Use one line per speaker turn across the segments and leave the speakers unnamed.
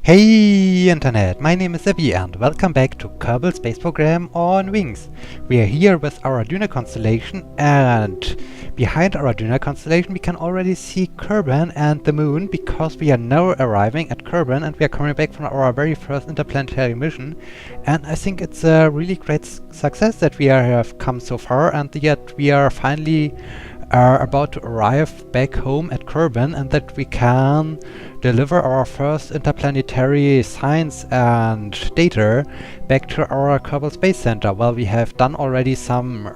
Hey Internet, my name is Abby and welcome back to Kerbal Space Program on Wings. We are here with our Duna Constellation, and behind our Duna Constellation we can already see Kerbin and the Moon, because we are now arriving at Kerbin and we are coming back from our very first interplanetary mission. And I think it's a really great success that we have come so far, and yet we are finally about to arrive back home at Kerbin, and that we can deliver our first interplanetary science and data back to our Kerbal Space Center. Well, we have done already some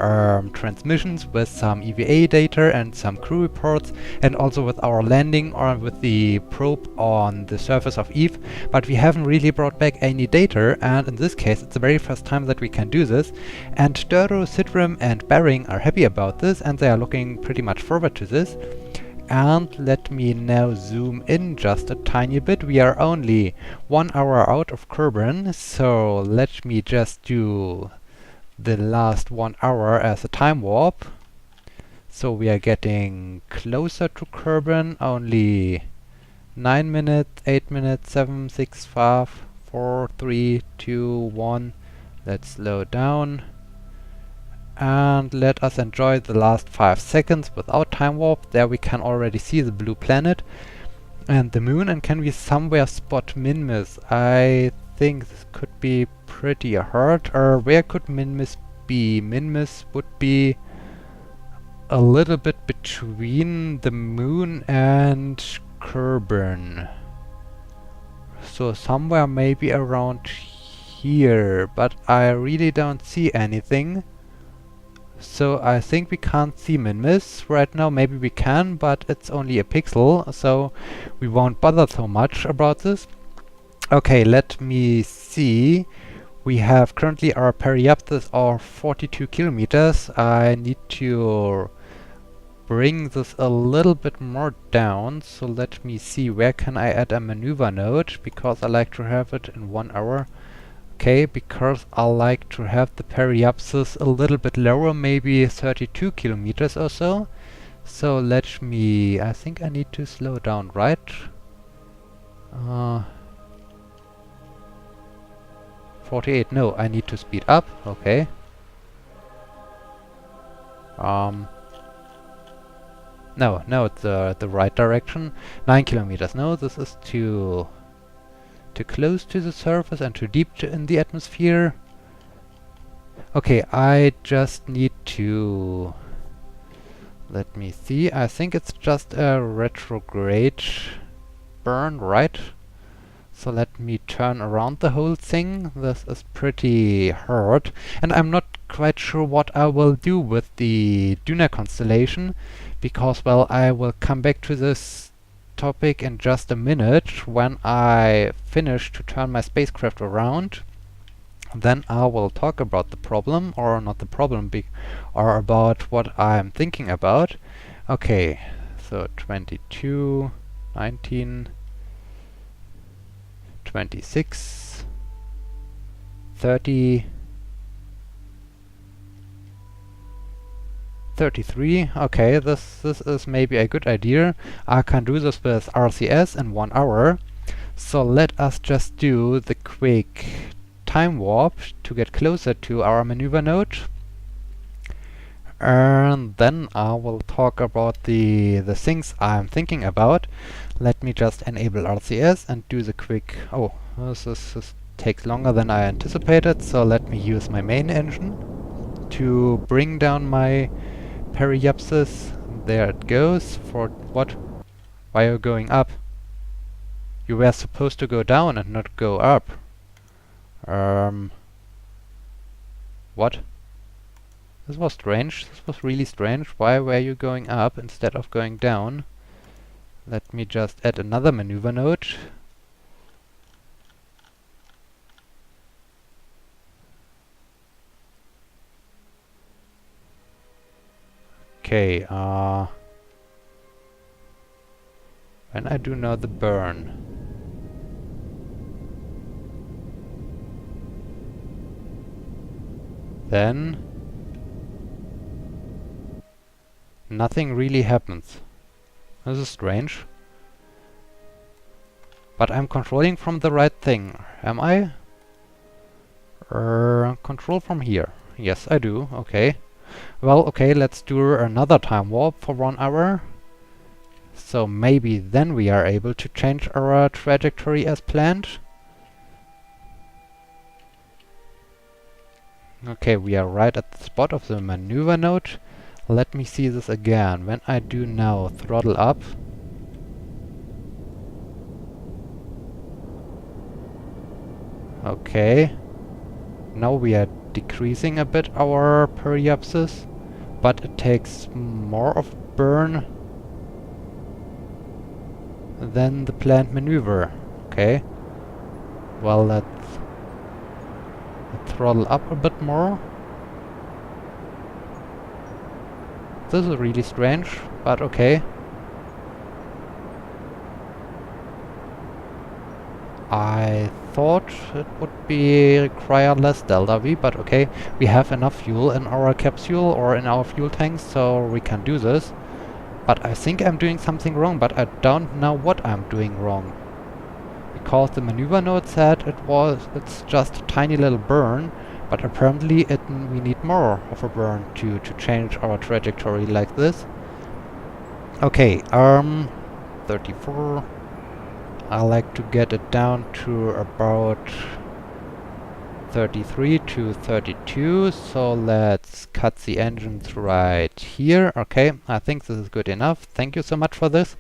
transmissions with some EVA data and some crew reports, and also with our landing or with the probe on the surface of Eve, but we haven't really brought back any data, and in this case it's the very first time that we can do this. And Durdo, Sidram and Baring are happy about this, and they are looking pretty much forward to this. And let me now zoom in just a tiny bit. We are only 1 hour out of Kerbin, so let me just do the last 1 hour as a time warp. So we are getting closer to Kerbin, only 9 minutes, 8 minutes, 7, 6, 5, 4, 3, 2, 1. Let's slow down. And let us enjoy the last 5 seconds without time warp. There we can already see the blue planet and the moon. And can we somewhere spot Minmus? I think this could be pretty hard. Or where could Minmus be? Minmus would be a little bit between the moon and Kerbin. So somewhere maybe around here, but I really don't see anything. So I think we can't see Minmus right now. Maybe we can, but it's only a pixel, so we won't bother so much about this. Okay, let me see. We have currently our periapsis of 42 kilometers. I need to bring this a little bit more down, so let me see, where can I add a maneuver node, because I like to have it in 1 hour. Okay, because I like to have the periapsis a little bit lower, maybe 32 kilometers or so. So let me, I think I need to slow down, right? 48, no, I need to speed up, okay. No, it's the right direction. 9 kilometers, no, this is too close to the surface and too deep in the atmosphere. Okay, I just need to... Let me see, I think it's just a retrograde burn, right? So let me turn around the whole thing. This is pretty hard. And I'm not quite sure what I will do with the Duna Constellation, because, well, I will come back to this topic in just a minute when I finish to turn my spacecraft around. Then I will talk about the problem, or not the problem, or about what I'm thinking about. Okay, so 22, 19, 26, 30, 33. Okay, this is maybe a good idea. I can do this with RCS in 1 hour. So let us just do the quick time warp to get closer to our maneuver node. And then I will talk about the things I'm thinking about. Let me just enable RCS and do the quick... Oh, this takes longer than I anticipated, so let me use my main engine to bring down my periapsis. There it goes. For what? Why are you going up? You were supposed to go down and not go up. What? This was strange. This was really strange. Why were you going up instead of going down? Let me just add another maneuver node. Okay, when I do now the burn. Then nothing really happens. This is strange. But I'm controlling from the right thing, am I? Control from here. Yes, I do. Okay. Well, okay, let's do another time warp for 1 hour. So maybe then we are able to change our trajectory as planned. Okay, we are right at the spot of the maneuver node. Let me see this again. When I do now throttle up, okay, now we are decreasing a bit our periapsis, but it takes more of burn than the planned maneuver. Okay, well, let's throttle up a bit more. This is really strange, but okay. I thought it would require less delta V, but okay. We have enough fuel in our capsule or in our fuel tanks, so we can do this. But I think I'm doing something wrong, but I don't know what I'm doing wrong. Because the maneuver node said it's just a tiny little burn, but apparently we need more of a burn to change our trajectory like this. Okay, 34. I like to get it down to about 33 to 32, so let's cut the engines right here. Okay, I think this is good enough. Thank you so much for this.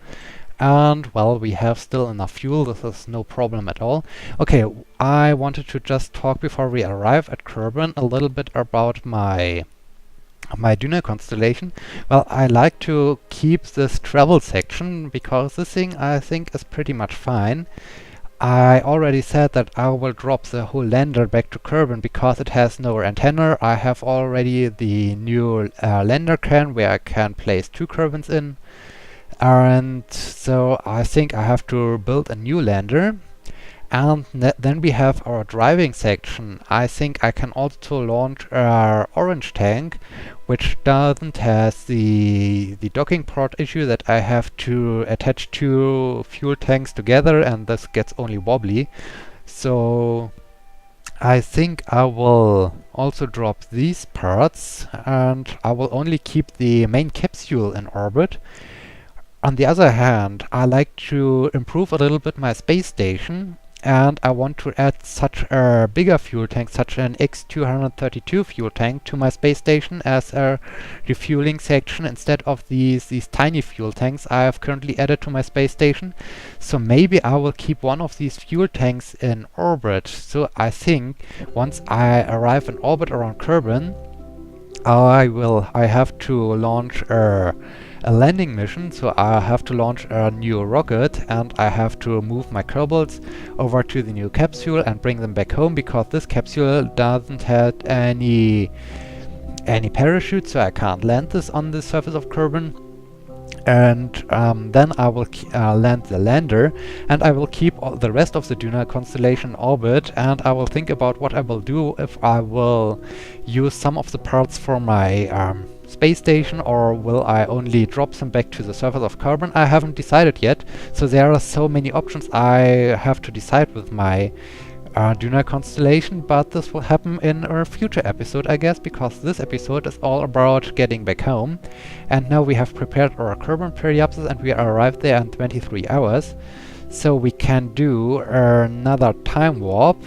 And, well, we have still enough fuel. This is no problem at all. Okay, I wanted to just talk before we arrive at Kerbin a little bit about my Duna Constellation. Well, I like to keep this travel section because this thing I think is pretty much fine. I already said that I will drop the whole lander back to Kerbin because it has no antenna. I have already the new lander can where I can place 2 Kerbins in. And so I think I have to build a new lander. And then we have our driving section. I think I can also launch our orange tank, which doesn't have the docking port issue that I have to attach 2 fuel tanks together, and this gets only wobbly. So I think I will also drop these parts, and I will only keep the main capsule in orbit. On the other hand, I like to improve a little bit my space station, and I want to add such a bigger fuel tank, such an X232 fuel tank to my space station as a refueling section instead of these tiny fuel tanks I have currently added to my space station. So maybe I will keep one of these fuel tanks in orbit. So I think once I arrive in orbit around Kerbin, I have to launch a landing mission, so I have to launch a new rocket, and I have to move my Kerbals over to the new capsule and bring them back home, because this capsule doesn't have any parachute, so I can't land this on the surface of Kerbin. And then I will land the lander, and I will keep the rest of the Duna Constellation in orbit, and I will think about what I will do, if I will use some of the parts for my space station, or will I only drop them back to the surface of Kerbin. I haven't decided yet, so there are so many options I have to decide with my Duna Constellation, but this will happen in a future episode, I guess, because this episode is all about getting back home. And now we have prepared our Kerbin periapsis, and we arrived there in 23 hours. So we can do another time warp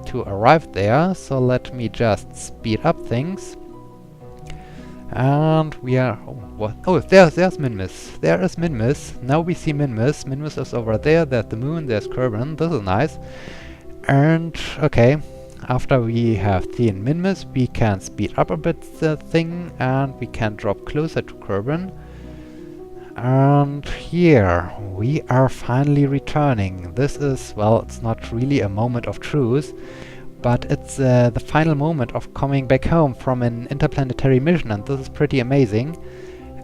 to arrive there. So let me just speed up things. And we are... Oh, there's Minmus. There is Minmus. Now we see Minmus. Minmus is over there. There's the moon. There's Kerbin. This is nice. And, okay, after we have seen Minmus, we can speed up a bit the thing, and we can drop closer to Kerbin. And here, we are finally returning. This is, well, it's not really a moment of truth, but it's the final moment of coming back home from an interplanetary mission, and this is pretty amazing.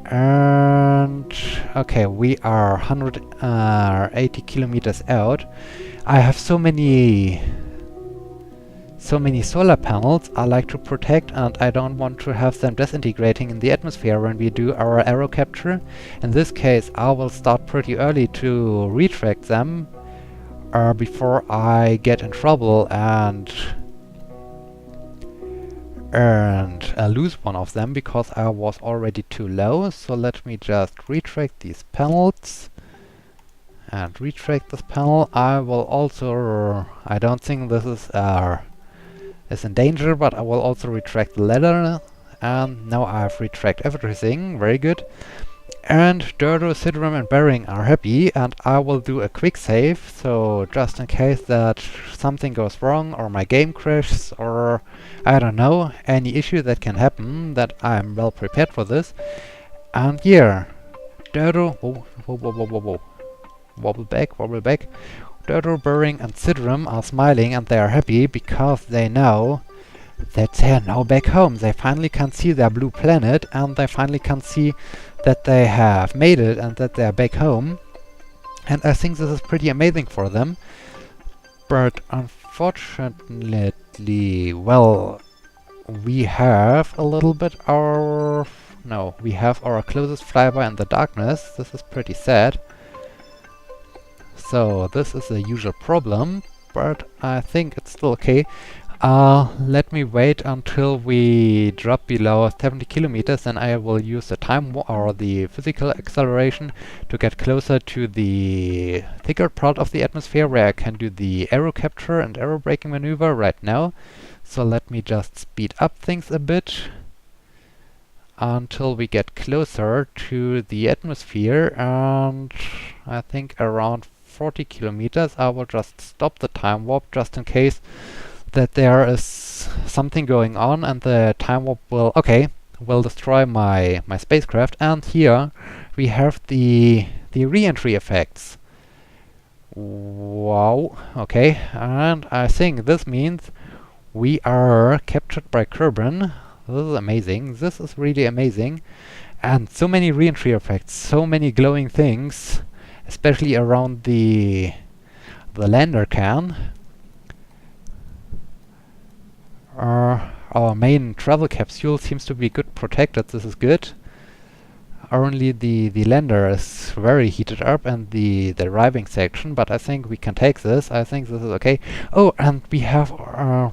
And, okay, we are 180 kilometers out. I have so many solar panels I like to protect, and I don't want to have them disintegrating in the atmosphere when we do our aero capture. In this case, I will start pretty early to retract them, before I get in trouble and lose one of them because I was already too low. So let me just retract these panels and retract this panel. I will also, I don't think this is in danger, but I will also retract the ladder. And now I've retracted everything, very good. And Dodo, Sidram and Bering are happy, and I will do a quick save, so just in case that something goes wrong or my game crashes or I don't know, any issue that can happen, that I'm well prepared for this. And yeah, Dodo, whoa, whoa, whoa, whoa, whoa, whoa. Wobble back, wobble back. Dodo, Bering and Sidram are smiling and they are happy because they know that they are now back home. They finally can see their blue planet and they finally can see that they have made it and that they are back home. And I think this is pretty amazing for them. But unfortunately, well, we have a little bit our... No, we have our closest flyby in the darkness. This is pretty sad. So this is a usual problem, but I think it's still okay. Let me wait until we drop below 70 kilometers, and I will use the time or the physical acceleration to get closer to the thicker part of the atmosphere where I can do the aero capture and aero braking maneuver right now. So let me just speed up things a bit until we get closer to the atmosphere, and I think around 40 kilometers I will just stop the time warp just in case that there is something going on and the time warp will destroy my spacecraft. And here we have the re-entry effects. Wow, okay, and I think this means we are captured by Kerbin. This is amazing, this is really amazing. And so many re-entry effects, so many glowing things, especially around the lander can. Our main travel capsule seems to be good protected, this is good. Only the lander is very heated up and the arriving section, but I think we can take this. I think this is okay. Oh, and we have,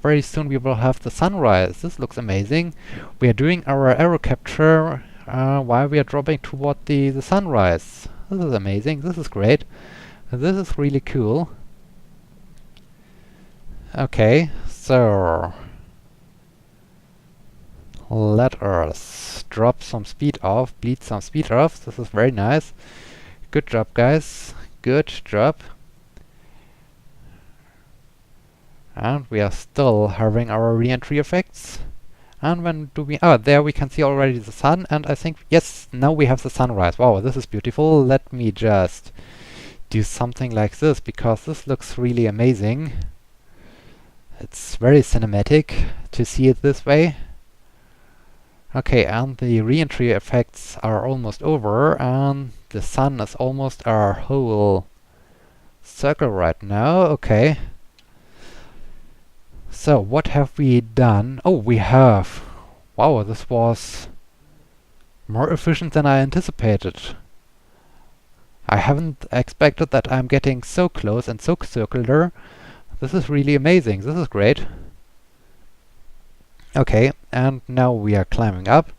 very soon we will have the sunrise. This looks amazing. We are doing our aero capture while we are dropping toward the sunrise. This is amazing, this is great. This is really cool. Okay, so let us drop some speed off, bleed some speed off. This is very nice. Good job, guys. Good job. And we are still having our re-entry effects. And when do we... Oh, there we can see already the sun, and I think... Yes, now we have the sunrise. Wow, this is beautiful. Let me just do something like this, because this looks really amazing. It's very cinematic to see it this way. Okay, and the re-entry effects are almost over, and the sun is almost our whole circle right now. Okay. So, what have we done? Oh, we have... Wow, this was more efficient than I anticipated. I haven't expected that I'm getting so close and so circular. This is really amazing. This is great. Okay, and now we are climbing up.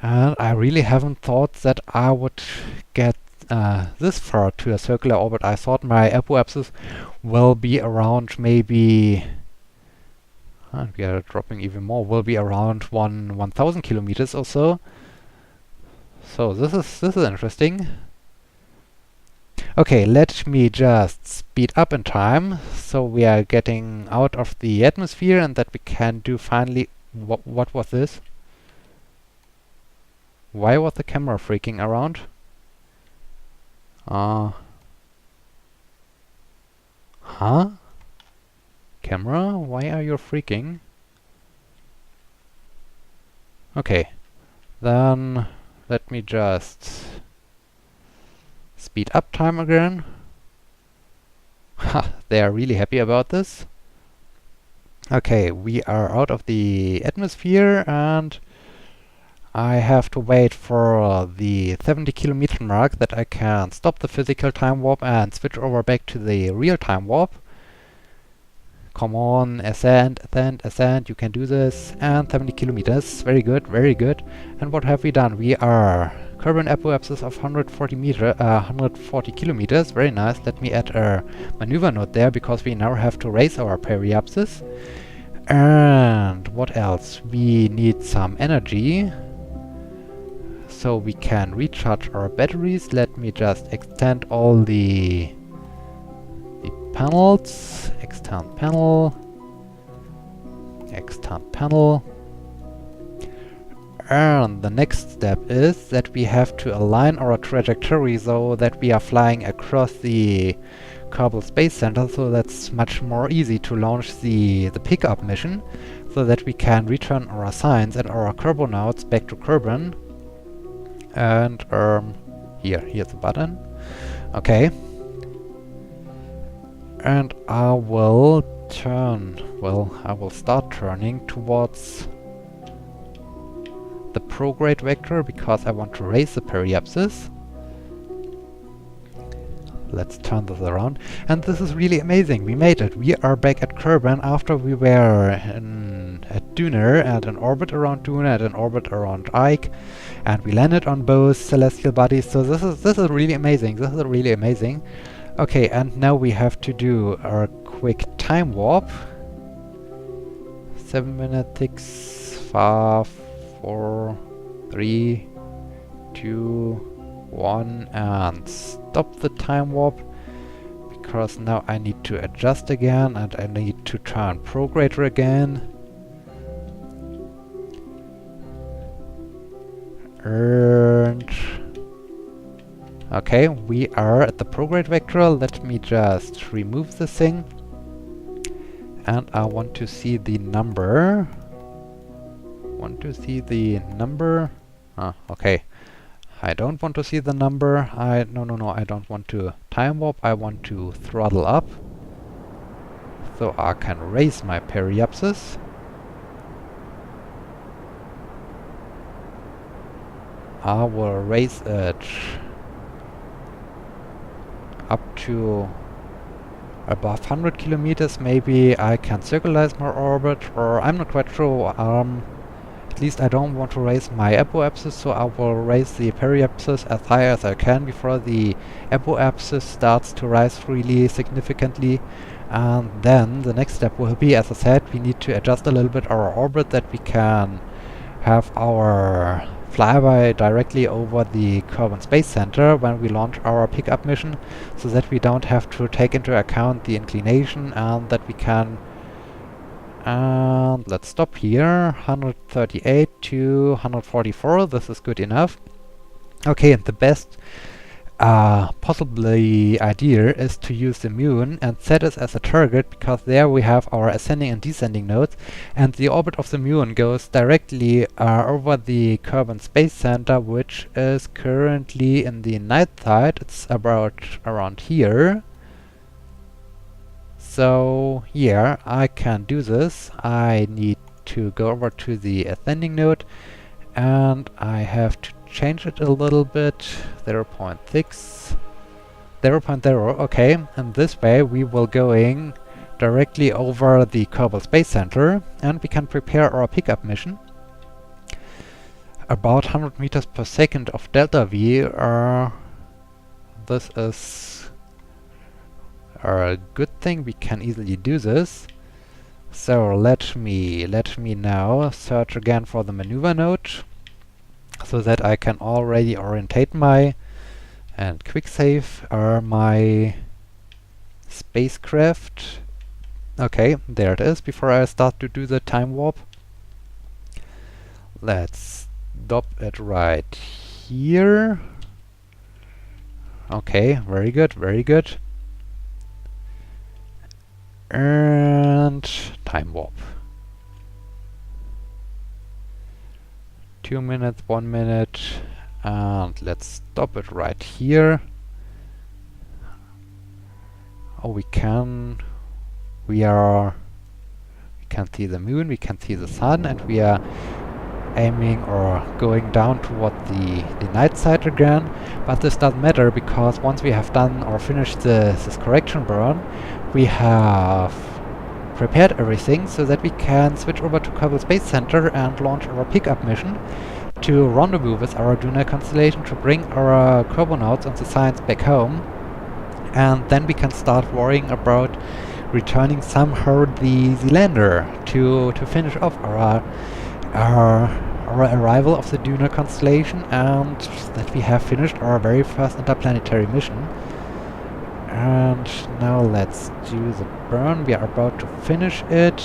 And I really haven't thought that I would get this far to a circular orbit. I thought my apoapsis will be around maybe... we are dropping even more. Will be around 1,000 kilometers or so. So this is interesting. Okay, let me just speed up in time, so we are getting out of the atmosphere and that we can do finally... What was this? Why was the camera freaking around? Huh? Camera, why are you freaking? Okay, then let me just speed up time again. Ha, they are really happy about this. Okay, we are out of the atmosphere and I have to wait for the 70 kilometer mark that I can stop the physical time warp and switch over back to the real time warp. Come on, ascend, ascend, ascend, you can do this. And 70 kilometers, very good, very good. And what have we done? We are Kerbin apoapsis of 140 kilometers, very nice. Let me add a maneuver node there, because we now have to raise our periapsis. And what else? We need some energy, so we can recharge our batteries. Let me just extend all the panels. Extend panel. Extend panel. And the next step is that we have to align our trajectory so that we are flying across the Kerbal Space Center, so that's much more easy to launch the pickup mission, so that we can return our signs and our Kerbonauts back to Kerbin. And here's the button. Okay. And I will start turning towards the prograde vector, because I want to raise the periapsis. Let's turn this around. And this is really amazing. We made it. We are back at Kerbin after we were at Duna, at an orbit around Duna, at an orbit around Ike, and we landed on both celestial bodies. So this is really amazing. This is really amazing. Okay, and now we have to do our quick time warp. 7 minutes, 6, 5, 4, 3, 2, 1, and stop the time warp, because now I need to adjust again and I need to turn prograder again. And okay, we are at the prograde vector. Let me just remove the thing, and I want to see the number. Okay. I don't want to see the number. No, I don't want to time warp. I want to throttle up, so I can raise my periapsis. I will raise it up to above 100 kilometers. Maybe I can circularize my orbit, or I'm not quite sure. At least I don't want to raise my apoapsis, so I will raise the periapsis as high as I can before the apoapsis starts to rise really significantly. And then the next step will be, as I said, we need to adjust a little bit our orbit, that we can have our flyby directly over the Kerbal Space Center when we launch our pickup mission, so that we don't have to take into account the inclination, and that we can. And let's stop here. 138 to 144. This is good enough. Okay, and the best possibly idea is to use the moon and set it as a target, because there we have our ascending and descending nodes, and the orbit of the moon goes directly over the Kerbal Space Center, which is currently in the night side. It's about around here. So yeah, I can do this. I need to go over to the ascending node, and I have to change it a little bit. 0.6, 0.0, okay. And this way we will going directly over the Kerbal Space Center, and we can prepare our pickup mission. About 100 meters per second of delta V. This is a good thing. We can easily do this. So let me now search again for the maneuver node, so that I can already orientate my and quick save my spacecraft. Okay, there it is, before I start to do the time warp. Let's stop it right here. Okay, very good, very good. And time warp. 2 minutes, 1 minute, and let's stop it right here. Oh, we can see the moon, we can see the sun, and we are aiming or going down toward the night side again, but this doesn't matter because once we have done or finished this correction burn, we have prepared everything so that we can switch over to Kerbal Space Center and launch our pickup mission to rendezvous with our Duna Constellation to bring our Kerbonauts and the science back home, and then we can start worrying about returning somehow the lander to finish off our arrival of the Duna Constellation, and that we have finished our very first interplanetary mission. And now let's do the burn. We are about to finish it.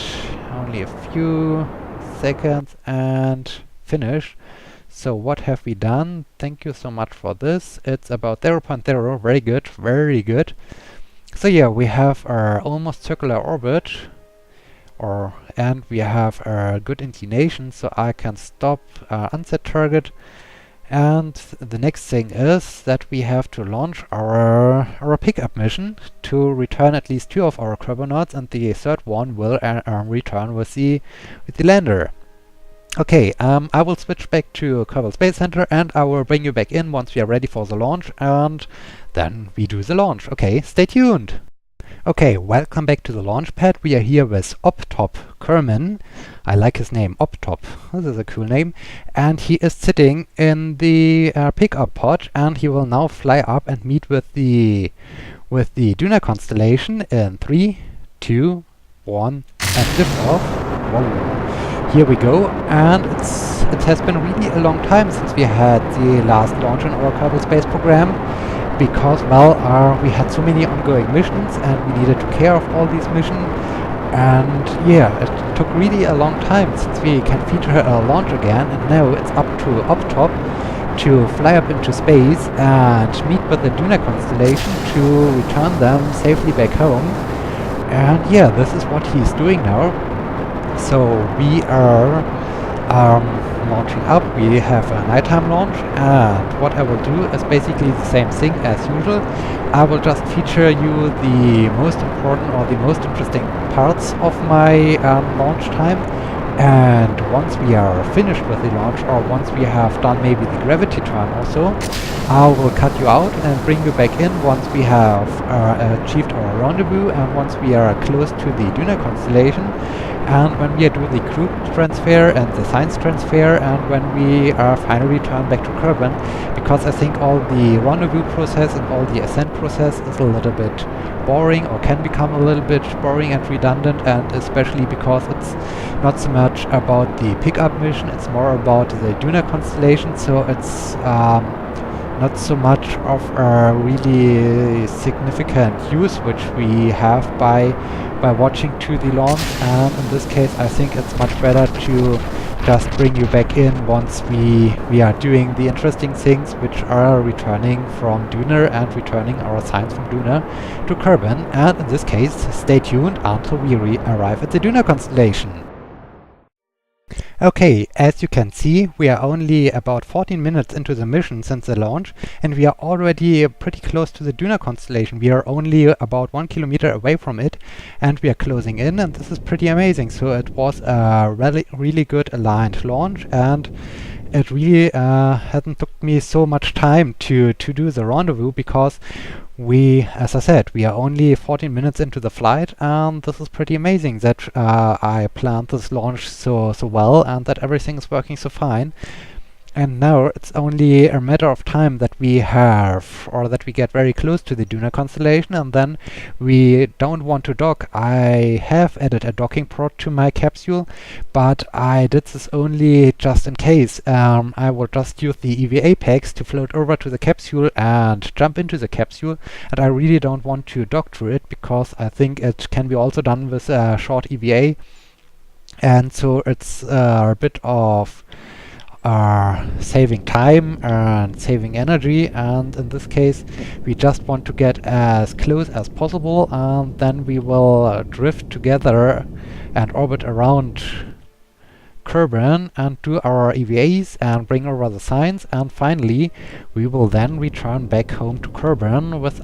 Only a few seconds and finish. So what have we done? Thank you so much for this. It's about 0.0. Very good, very good. So yeah, we have our almost circular orbit, and we have a good inclination, so I can stop unset target. And the next thing is that we have to launch our pickup mission to return at least 2 of our Kerbonauts, and the third one will return with the lander. Okay, I will switch back to Kerbal Space Center and I will bring you back in once we are ready for the launch, and then we do the launch. Okay, stay tuned! Okay, welcome back to the launch pad. We are here with Optop Kerbin. I like his name, Optop. This is a cool name. And he is sitting in the pickup pod, and he will now fly up and meet with the Duna Constellation in 3, 2, 1, and lift off. Whoa. Here we go, and it has been really a long time since we had the last launch in our Kerbal Space Program, because, well, we had so many ongoing missions and we needed to care of all these missions, and yeah, it took really a long time since we can feature a launch again, and now it's up to Optop to fly up into space and meet with the Duna Constellation to return them safely back home. And yeah, this is what he's doing now. So we are launching up. We have a nighttime launch, and what I will do is basically the same thing as usual. I will just feature you the most important or the most interesting parts of my launch time, and once we are finished with the launch, or once we have done maybe the gravity turn also, I will cut you out and bring you back in once we have achieved our rendezvous and once we are close to the Duna Constellation, and when we do the crew transfer and the science transfer, and when we finally return back to Kerbin, because I think all the rendezvous process and all the ascent process is a little bit boring, or can become a little bit boring and redundant, and especially because it's not so much about the pickup mission, it's more about the Duna Constellation, so it's not so much of a really significant use which we have by watching to the launch, and in this case I think it's much better to just bring you back in once we are doing the interesting things, which are returning from Duna and returning our science from Duna to Kerbin, and in this case stay tuned until we arrive at the Duna Constellation. Okay, as you can see, we are only about 14 minutes into the mission since the launch, and we are already pretty close to the Duna Constellation. We are only about 1 kilometer away from it, and we are closing in, and this is pretty amazing. So it was a really good aligned launch, and it really hasn't took me so much time to do the rendezvous, because as I said, we are only 14 minutes into the flight, and this is pretty amazing that I planned this launch so well, and that everything is working so fine. And now it's only a matter of time that we get very close to the Duna Constellation, and then we don't want to dock. I have added a docking port to my capsule, but I did this only just in case. I will just use the EVA packs to float over to the capsule and jump into the capsule, and I really don't want to dock to it, because I think it can be also done with a short EVA, and so it's a bit of saving time and saving energy, and in this case we just want to get as close as possible, and then we will drift together and orbit around Kerbin and do our EVAs and bring over the science, and finally we will then return back home to Kerbin with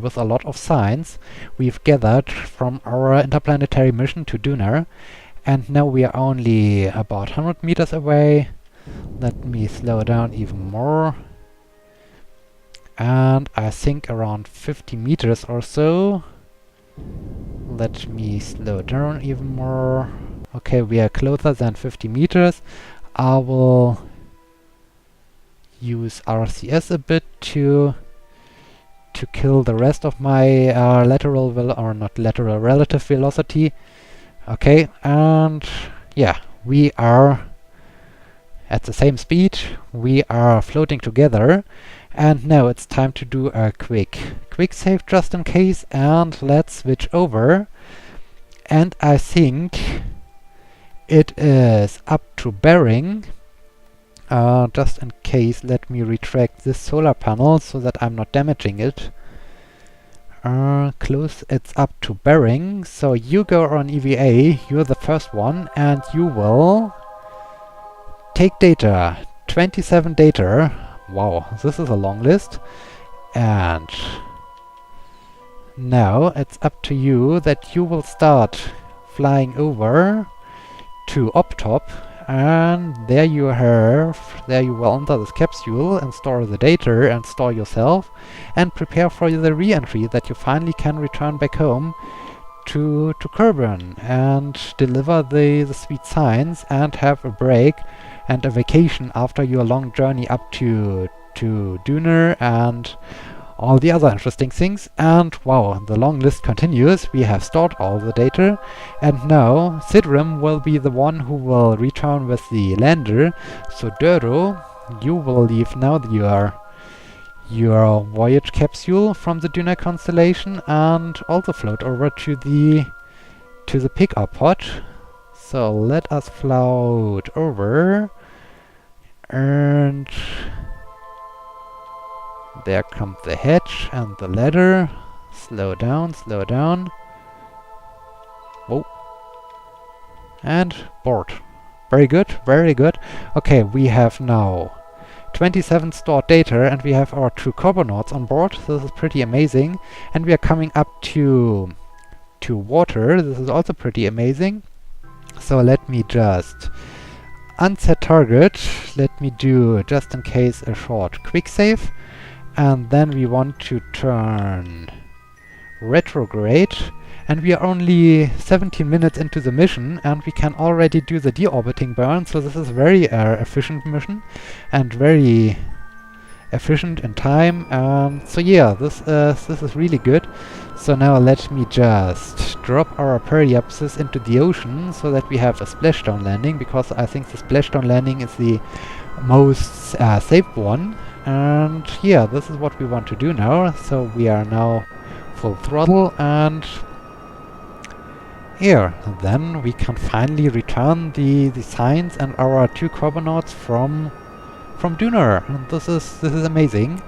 with a lot of science we've gathered from our interplanetary mission to Duna. And now we are only about 100 meters away. Let me slow down even more. And I think around 50 meters or so. Let me slow down even more. Okay, we are closer than 50 meters. I will use RCS a bit to kill the rest of my relative velocity. Okay, and yeah, we are at the same speed. We are floating together, and now it's time to do a quick save just in case, and let's switch over. And I think it is up to bearing. Just in case, let me retract this solar panel so that I'm not damaging it. Close, it's up to bearing. So you go on EVA, you're the first one, and you will take data. 27 data. Wow, this is a long list. And now it's up to you that you will start flying over to Optop, and there you will enter this capsule and store the data and store yourself and prepare for the re-entry that you finally can return back home to Kerbin and deliver the sweet signs and have a break and a vacation after your long journey up to Duna and all the other interesting things. And wow, the long list continues. We have stored all the data, and now Sidrim will be the one who will return with the lander. So Duro, you will leave now your voyage capsule from the Duna Constellation and also float over to the pickup pod. So let us float over, and there comes the hatch and the ladder. Slow down, slow down. Oh. And board. Very good, very good. Okay, we have now 27 stored data, and we have our 2 carbonauts on board. This is pretty amazing. And we are coming up to water. This is also pretty amazing. So let me just unset target. Let me do, just in case, a short quick save. And then we want to turn retrograde, and we are only 17 minutes into the mission, and we can already do the deorbiting burn. So this is very efficient mission and very efficient in time. So yeah, this is really good. So now let me just drop our periapsis into the ocean so that we have a splashdown landing, because I think the splashdown landing is the most safe one. And yeah, this is what we want to do now. So we are now full throttle, and here, then we can finally return the signs and our 2 carbonauts from Duna. And this is amazing.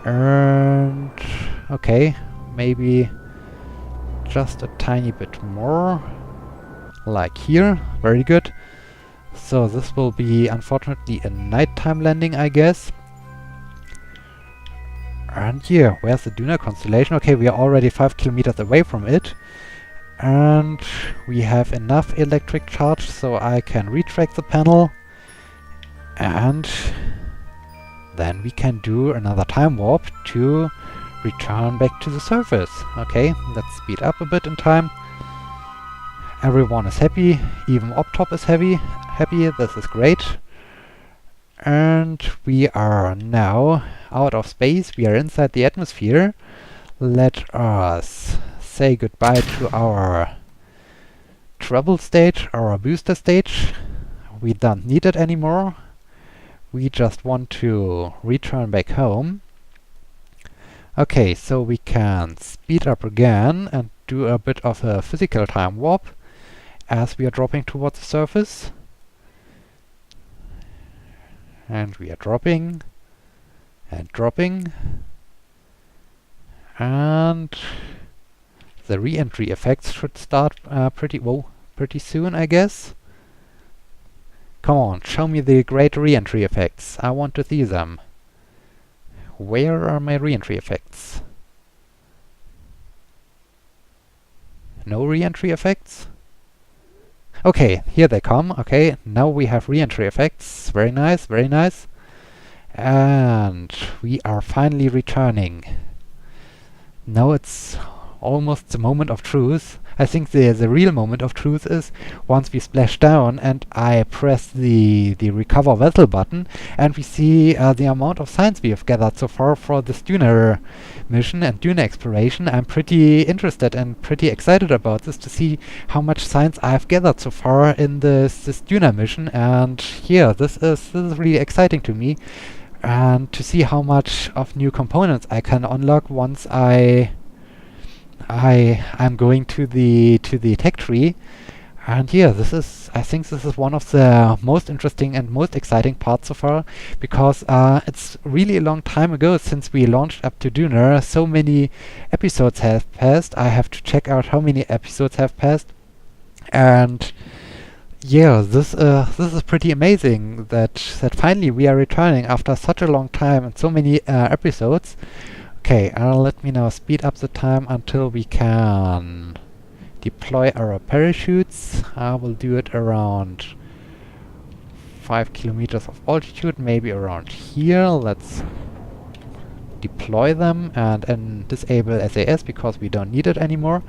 And okay, maybe just a tiny bit more, like here. Very good. So this will be unfortunately a nighttime landing, I guess. And yeah, where's the Duna Constellation? Okay, we are already 5 kilometers away from it. And we have enough electric charge so I can retract the panel. And then we can do another time warp to return back to the surface. Okay, let's speed up a bit in time. Everyone is happy, even Optop is happy. This is great. And we are now out of space. We are inside the atmosphere. Let us say goodbye to our trouble stage, our booster stage. We don't need it anymore. We just want to return back home. Okay, so we can speed up again and do a bit of a physical time warp as we are dropping towards the surface. And we are dropping and dropping, and the re-entry effects should start pretty soon, I guess. Come on, show me the great re-entry effects. I want to see them. Where are my re-entry effects? No re-entry effects? Okay, here they come. Okay, now we have re-entry effects. Very nice, very nice. And we are finally returning. Now it's almost the moment of truth. I think the real moment of truth is once we splash down and I press the recover vessel button, and we see the amount of science we have gathered so far for this Duna mission and Duna exploration. I'm pretty interested and pretty excited about this, to see how much science I've gathered so far in this Duna mission. And yeah, this is really exciting to me, and to see how much of new components I can unlock once I'm going to the tech tree. And yeah, I think this is one of the most interesting and most exciting parts so far, because it's really a long time ago since we launched up to Duna. So many episodes have passed. I have to check out how many episodes have passed. And yeah, this is pretty amazing that finally we are returning after such a long time and so many episodes. Okay, let me now speed up the time until we can deploy our parachutes. I will do it around 5 kilometers of altitude, maybe around here. Let's deploy them and disable SAS because we don't need it anymore.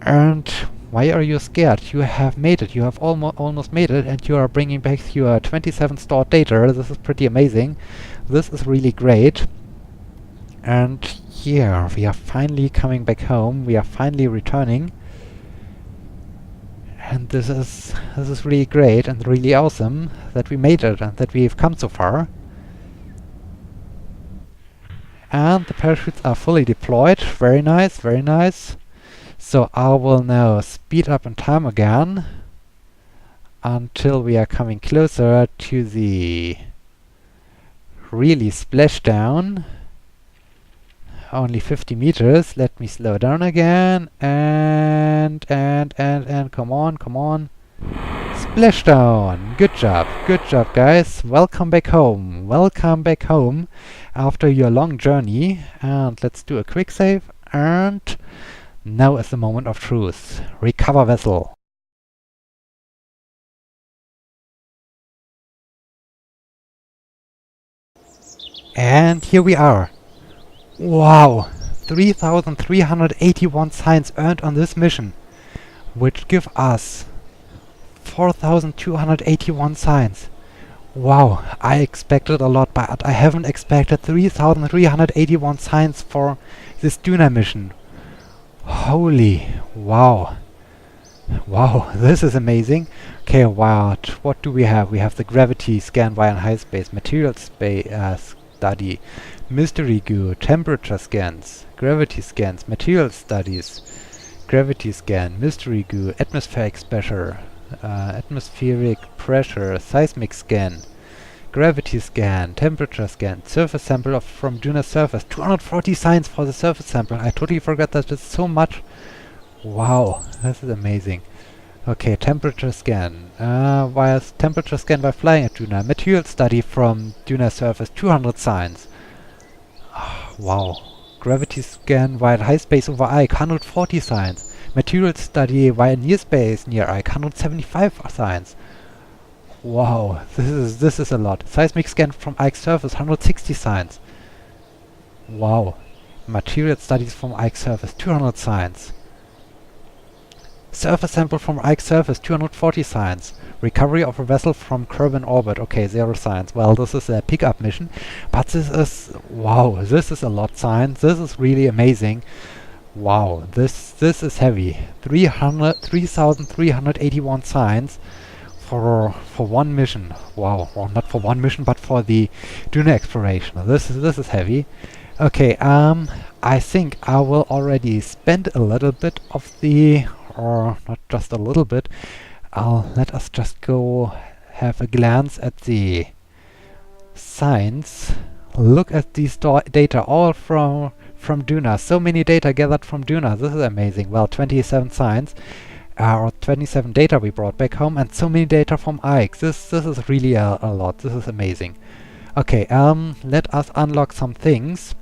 And why are you scared? You have made it. You have almost made it, and you are bringing back your 27 stored data. This is pretty amazing. This is really great. And yeah, we are finally coming back home. We are finally returning. And this is really great and really awesome that we made it and that we've come so far. And the parachutes are fully deployed. Very nice, very nice. So I will now speed up in time again until we are coming closer to the really splashdown. Only 50 meters. Let me slow down again. And come on, come on. Splashdown. Good job, guys. Welcome back home. Welcome back home after your long journey. And let's do a quick save. And now is the moment of truth. Recover vessel. And here we are. Wow! 3,381 science earned on this mission, which give us 4,281 science. Wow, I expected a lot, but I haven't expected 3,381 science for this Duna mission. Holy, wow. Wow, this is amazing. Okay, what do we have? We have the gravity scan via high space, material space study, mystery goo, temperature scans, gravity scans, material studies, gravity scan, mystery goo, atmospheric pressure, seismic scan, gravity scan, temperature scan, surface sample from Duna's surface. 240 science for the surface sample. I totally forgot that it's so much. Wow, this is amazing. Okay, temperature scan. Temperature scan by flying at Duna. Material study from Duna's surface. 200 science. Wow. Gravity scan via high space over Ike. 140 science. Material study via near space near Ike. 175 science. Wow, this is a lot. Seismic scan from Ike's surface. 160 science. Wow. Material studies from Ike's surface. 200 science. Surface sample from Ike's surface, 240 science. Recovery of a vessel from Kerbin orbit, okay, 0 science. Well, this is a pickup mission, but this is, wow, this is a lot science. This is really amazing. Wow, this is heavy. 3,381 science for one mission. Wow, well, not for one mission, but for the Duna exploration. This is heavy. Okay, I think I will already spend a little bit of the, or not just a little bit, let us just go have a glance at the science. Look at these data, all from Duna. So many data gathered from Duna. This is amazing. Well, 27 science, or 27 data we brought back home, and so many data from Ike. This is really a lot. This is amazing. Okay, let us unlock some things.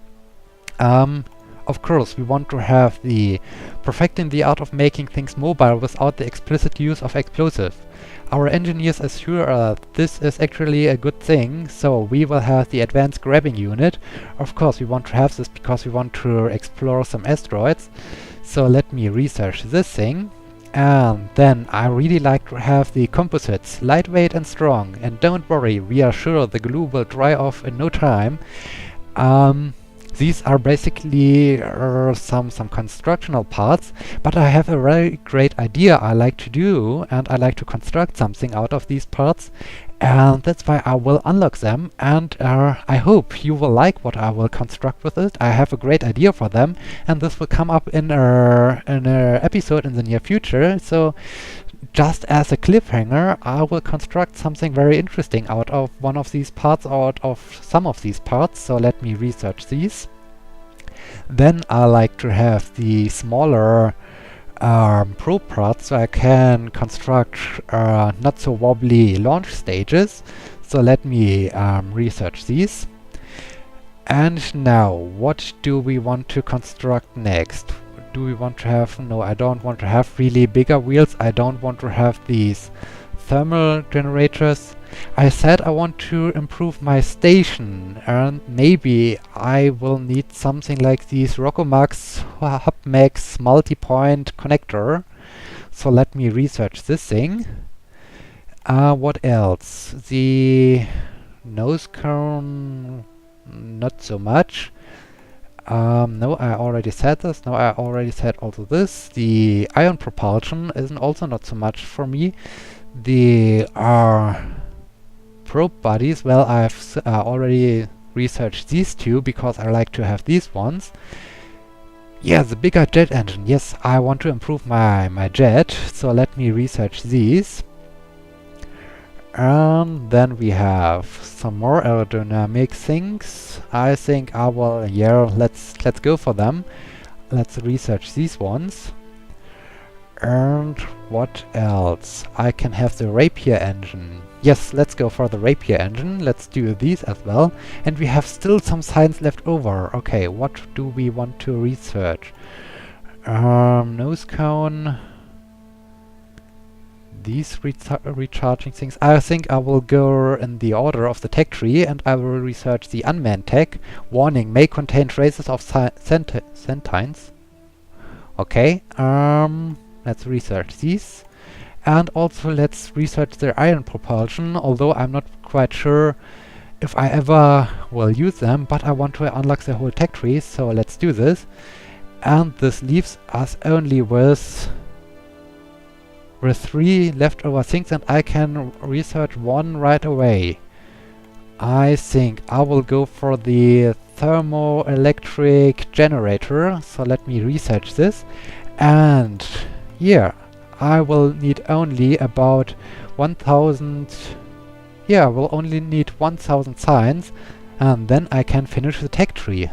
Of course, we want to have the perfecting the art of making things mobile without the explicit use of explosives. Our engineers assure this is actually a good thing, so we will have the advanced grabbing unit. Of course, we want to have this because we want to explore some asteroids. So let me research this thing. And then I really like to have the composites, lightweight and strong. And don't worry, we are sure the glue will dry off in no time. These are basically some constructional parts, but I have a very great idea I like to do, and I like to construct something out of these parts, and that's why I will unlock them, and I hope you will like what I will construct with it. I have a great idea for them, and this will come up in a episode in the near future, so just as a cliffhanger, I will construct something very interesting out of one of these parts, out of some of these parts, so let me research these. Then I like to have the smaller probe parts, so I can construct not so wobbly launch stages, so let me research these. And now, what do we want to construct next? Do we want to have... No, I don't want to have really bigger wheels. I don't want to have these thermal generators. I said I want to improve my station, and maybe I will need something like these Rockomax Hubmax multi-point connector. So let me research this thing. What else? The nose cone, not so much. No, I already said this. No, I already said also this. The ion propulsion isn't also not so much for me. The probe bodies, well, I've already researched these two because I like to have these ones. Yeah, the bigger jet engine. Yes, I want to improve my jet, so let me research these. And then we have some more aerodynamic things. I think I will, yeah, let's go for them. Let's research these ones. And what else? I can have the Rapier engine. Yes, let's go for the Rapier engine. Let's do these as well. And we have still some science left over. Okay, what do we want to research? Nose cone. These recharging things. I think I will go in the order of the tech tree, and I will research the unmanned tech. Warning, may contain traces of sentience. Okay, let's research these. And also let's research the ion propulsion, although I'm not quite sure if I ever will use them, but I want to unlock the whole tech tree, so let's do this. And this leaves us only with 3 leftover things, and I can research one right away. I think I will go for the thermoelectric generator, so let me research this. And yeah, I will need only about 1000... yeah, I will only need 1000 science, and then I can finish the tech tree.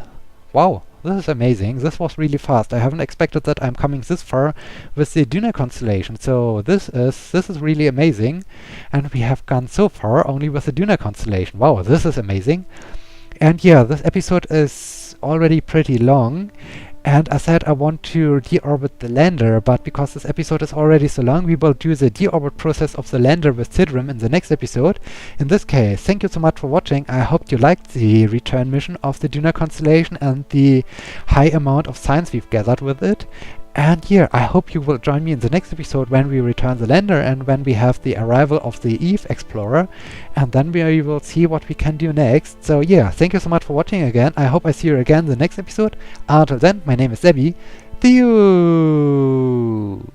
Wow, this is amazing. This was really fast. I haven't expected that I'm coming this far with the Duna Constellation. So this is really amazing. And we have gone so far only with the Duna Constellation. Wow, this is amazing. And yeah, this episode is already pretty long. And I said I want to deorbit the lander, but because this episode is already so long, we will do the deorbit process of the lander with Sidrim in the next episode. In this case, thank you so much for watching. I hope you liked the return mission of the Duna Constellation and the high amount of science we've gathered with it. And yeah, I hope you will join me in the next episode when we return the lander and when we have the arrival of the Eve Explorer. And then we will see what we can do next. So yeah, thank you so much for watching again. I hope I see you again in the next episode. Until then, my name is Sebi. See you!